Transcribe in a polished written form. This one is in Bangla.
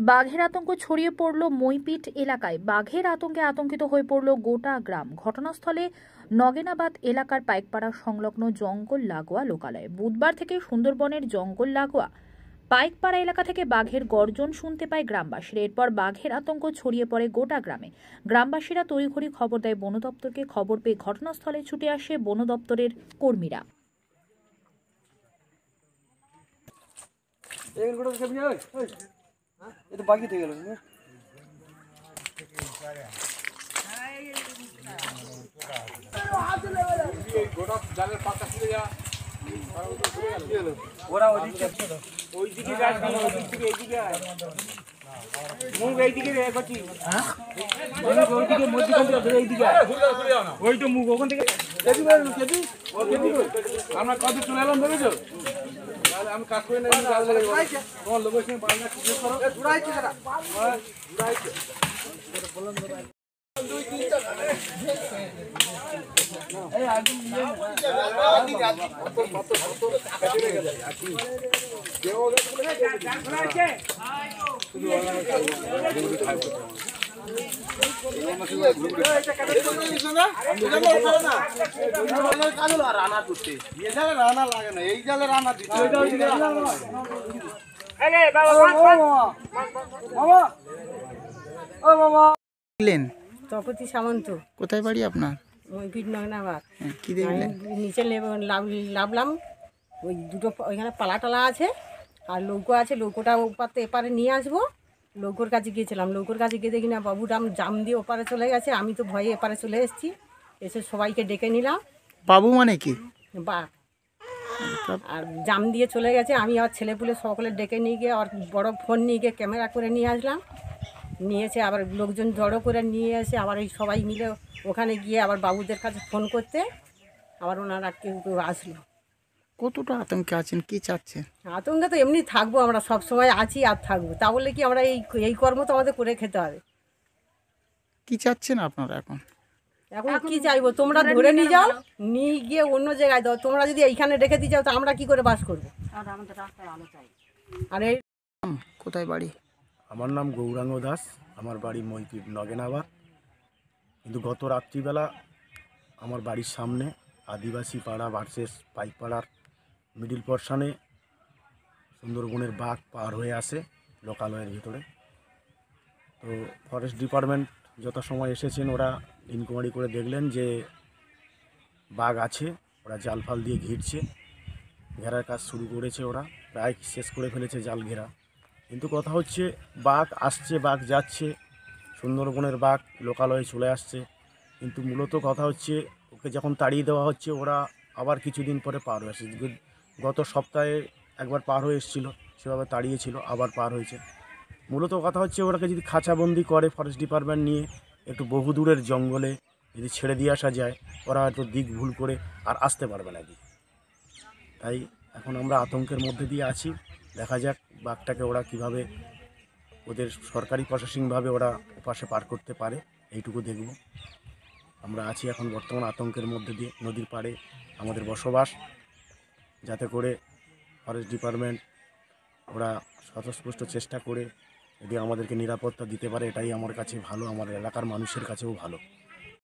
বাঘের আতঙ্ক ছড়িয়ে পড়ল মইপিট এলাকায়। বাঘের আতঙ্কে আতঙ্কিত হয়ে পড়ল গোটা গ্রাম। ঘটনাস্থলে নগেনাবাদ এলাকার পাইকপাড়া সংলগ্ন জঙ্গল লাগোয়া লোকালয়। বুধবার থেকে সুন্দরবনের জঙ্গল লাগোয়া পাইকপাড়া এলাকা থেকে বাঘের গর্জন শুনতে পায় গ্রামবাসীরা। এরপর বাঘের আতঙ্ক ছড়িয়ে পড়ে গোটা গ্রামে। গ্রামবাসীরা তড়িঘড়ি খবর দেয় বন দপ্তরকে। খবর পেয়ে ঘটনাস্থলে ছুটে আসে বন দপ্তরের কর্মীরা। এটা বাকি থেকে গেল ওরা ওইদিকে মুখ এইদিকে করছি ওইদিকে মধ্যখান থেকে এইদিকে ওই তো মুখ ওখান থেকে আমরা কত চলে এলাম ভেবেছো? আমি কাজ করে নেই তোমার লোকের সঙ্গে বাংলা জিজ্ঞেস করো ঘুরাইছে তারা ঘুরাইছে বললাম দুই তিনটা এই আগে নিয়ে রানা লাগে না এই জালে রানা দিতে তপতি সামন্ত। কোথায় বাড়ি আপনার? নগেনাবাদ। কি দেখলেন? নিচে নামলাম, ওই দুটো ওইখানে পালা টালা আছে আর লৌকো আছে, লৌকোটা ওপারে এপারে নিয়ে আসবো। লৌকোর কাছে গিয়েছিলাম, লৌকোর কাছে গিয়ে দেখি না বাবুরাম জাম দিয়ে ওপারে চলে গেছে। আমি তো ভয়ে এপারে চলে এসেছি, এসে সবাইকে ডেকে নিলাম। বাবু মানে কি? বা আর জাম দিয়ে চলে গেছে। আমি আর ছেলেপুলে সকলে ডেকে নিয়ে গিয়ে আর বড় ফোন নিয়ে গিয়ে ক্যামেরা করে নিয়ে আসলাম। নিয়েছে আবার লোকজন জড়ো করে নিয়ে এসে আবার এই সবাই মিলে ওখানে গিয়ে আবার বাবুদের কাছে ফোন করতে আবার ওনারা কেউ কেউ আসলো। কতটা আতঙ্কে আছেন, কি চাচ্ছেন? আতঙ্কে তো এমনি থাকবো, আমরা সব সময় আছি আর থাকবো। তা বলে কি আমরা এই কর্ম তো আমাদের করে খেতে হবে। কি চাচ্ছেন আপনারা এখন? এখন কি চাইবো? তোমরা ধরে নিয়ে যাও, নিয়ে গিয়ে অন্য জায়গায় দাও। তোমরা যদি এইখানে রেখে দিয়ে যাও তা আমরা কি করে বাস করবো? আর এই কোথায় বাড়ি? আমার নাম গৌরাঙ্গ দাস, আমার বাড়ি মইপিট নগেনাবাদ। কিন্তু গত রাত্রিবেলা আমার বাড়ির সামনে আদিবাসী পাড়া ভার্সেস পাইকপাড়ার মিডিল পোর্শনে সুন্দরবনের বাঘ পার হয়ে আসে লোকালয়ের ভিতরে। তো ফরেস্ট ডিপার্টমেন্ট যথাসময় এসেছেন, ওরা ইনকোয়ারি করে দেখলেন যে বাঘ আছে। ওরা জাল ফাল দিয়ে ঘিরছে, ঘেরার কাজ শুরু করেছে। ওরা প্রায় শেষ করে ফেলেছে জাল ঘেরা। কিন্তু কথা হচ্ছে বাঘ আসছে, বাঘ যাচ্ছে, সুন্দরবনের বাঘ লোকালয়ে চলে আসছে। কিন্তু মূলত কথা হচ্ছে ওকে যখন তাড়িয়ে দেওয়া হচ্ছে ওরা আবার কিছুদিন পরে পার হয়ে আসছে। গত সপ্তাহে একবার পার হয়ে এসেছিলো, সেভাবে তাড়িয়েছিল, আবার পার হয়েছে। মূলত কথা হচ্ছে ওরাকে যদি খাঁচাবন্দি করে ফরেস্ট ডিপার্টমেন্ট নিয়ে একটু বহু দূরের জঙ্গলে যদি ছেড়ে দিয়ে আসা যায়, ওরা হয়তো দিক ভুল করে আর আসতে পারবে না দিক। তাই এখন আমরা আতঙ্কের মধ্যে দিয়ে আছি। দেখা যাক বাঘটাকে ওরা কিভাবে ওদের সরকারি প্রশাসনিকভাবে ওরা ওপাশে পার করতে পারে, এইটুকু দেখব। আমরা আছি এখন বর্তমান আতঙ্কের মধ্যে দিয়ে। নদীর পাড়ে আমাদের বসবাস, যাতে করে ফরেস্ট ডিপার্টমেন্ট ওরা স্বতঃস্ফূর্ত চেষ্টা করে যদি আমাদেরকে নিরাপত্তা দিতে পারে, এটাই আমার কাছে ভালো, আমার এলাকার মানুষের কাছেও ভালো।